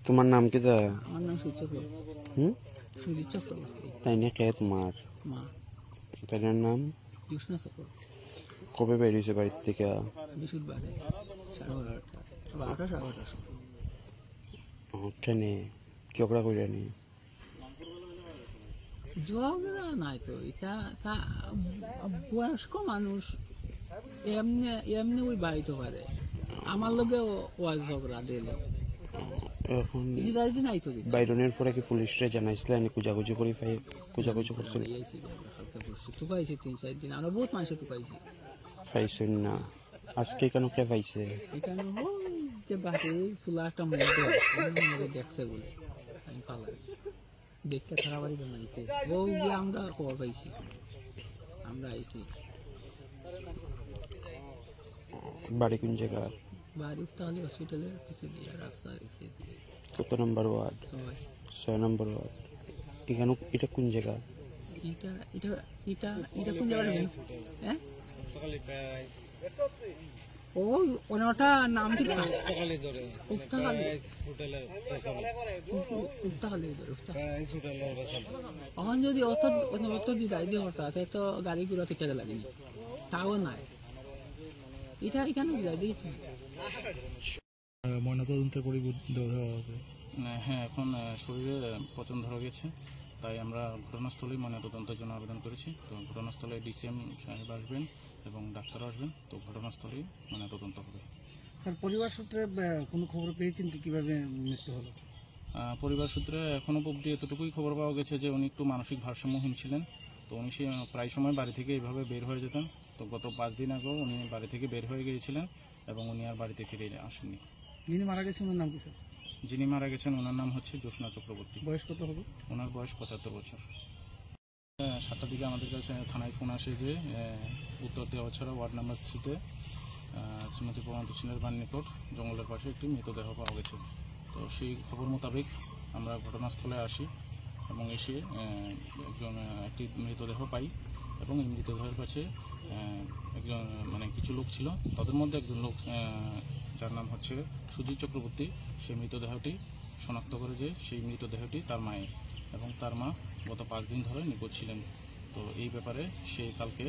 তোমার নাম কি? আমার নাম সুজিত চক্রবর্তী। সুজিত চক্রবর্তী। তাই না? কে তোমার মা? তাই নাম জ্যোৎস্না চক্রবর্তী। কবে বেরিয়েছে বাড়ির থেকে? বৃহস্পতিবারে 12:30 12টা 12:30। কেন ঝগড়া করে নি? ঝগড়া নাই তো, এটা বয়স্ক মানুষ এমনি এমনি ওই বাড়িতে পারে। আমার লগে ওয়াজ ঝগড়া দিল। এখন নাই তো বাইরনের পরে কি পুলিশরে জানাইছিলেন? কুজাকুজি করে কুজাকুজি করছিল? টুকাইছে 3-4 দিন। আমরা বহুত মানুষের টুকাইছি। পাইছেন না? আজকে কেন কে পাইছে? এখানে যে বাড়ি ফুলা একটা মধ্যে দেখছে বলে আমি পালাই দেখতে খারাপ বাড়ি বানাইছে। ও গিয়ে আমরা খবর পাইছি, আমরা আইছি। বাড়ি কোন জায়গা? বাড়ি তাহলে হসপিটালের কাছে দিয়ে রাস্তা এসে দিয়ে। কত নম্বর ওয়ার্ড? 6 নম্বর ওয়ার্ড। এখানে এটা কোন জায়গা? এটা এটা এটা এটা কোন জায়গা? হ্যাঁ ও ওনাটা নাম কি? এখন যদি অত দিদাই দিয়ে হঠাৎ তো গাড়ি ঘোড়া থেকে লাগেনি, তাও নাই। এটা এখানে দিদাই দিয়েছি। ময়নাতদন্তের দেওয়া হবে। হ্যাঁ, এখন শরীরে পচন ধরা গেছে, তাই আমরা ঘটনাস্থলেই ময়নাতদন্তের জন্য আবেদন করেছি। তো ঘটনাস্থলে ডিসিএম সাহেব আসবেন এবং ডাক্তার আসবেন। তো ঘটনাস্থলেই ময়নাতদন্ত হবে। স্যার, পরিবার সূত্রে কোনো খবর পেয়েছেন কি কিভাবে মৃত্যু হলো? পরিবার সূত্রে এখনও অবধি এতটুকুই খবর পাওয়া গেছে যে উনি একটু মানসিক ভারসাম্যহীন ছিলেন। তো উনি প্রায় সময় বাড়ি থেকে এইভাবে বের হয়ে যেতেন। তো গত 5 দিন আগেও উনি বাড়ি থেকে বের হয়ে গিয়েছিলেন এবং উনি আর বাড়িতে ফিরে আসেননি। যিনি মারা গেছেন ওনার নাম কি স্যার? যিনি মারা গেছেন ওনার নাম হচ্ছে জ্যোৎস্না চক্রবর্তী। বয়স কত হবে? ওনার বয়স 75 বছর। 7টার দিকে আমাদের কাছে থানায় ফোন আসে যে উত্তর দেওয়াছড়া ওয়ার্ড নাম্বার 3-তে শ্রীমতী প্রমান্ত সিনের বাড়ির নিকট জঙ্গলের পাশে একটি মৃতদেহ পাওয়া গেছে। তো সেই খবর মোতাবেক আমরা ঘটনাস্থলে আসি এবং এসে একটি মৃতদেহ পাই এবং এই মৃতদেহের কাছে একজন কিছু লোক ছিল। তাদের মধ্যে একজন লোক যার নাম হচ্ছে সুজিত চক্রবর্তী, সেই মৃতদেহটি শনাক্ত করে যে সেই মৃতদেহটি তার মায়ের এবং তার মা গত 5 দিন ধরে নিখোঁজ ছিলেন। তো এই ব্যাপারে সে কালকে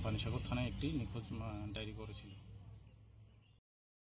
পানিসাগর থানায় একটি নিখোঁজ ডায়েরি করেছিল।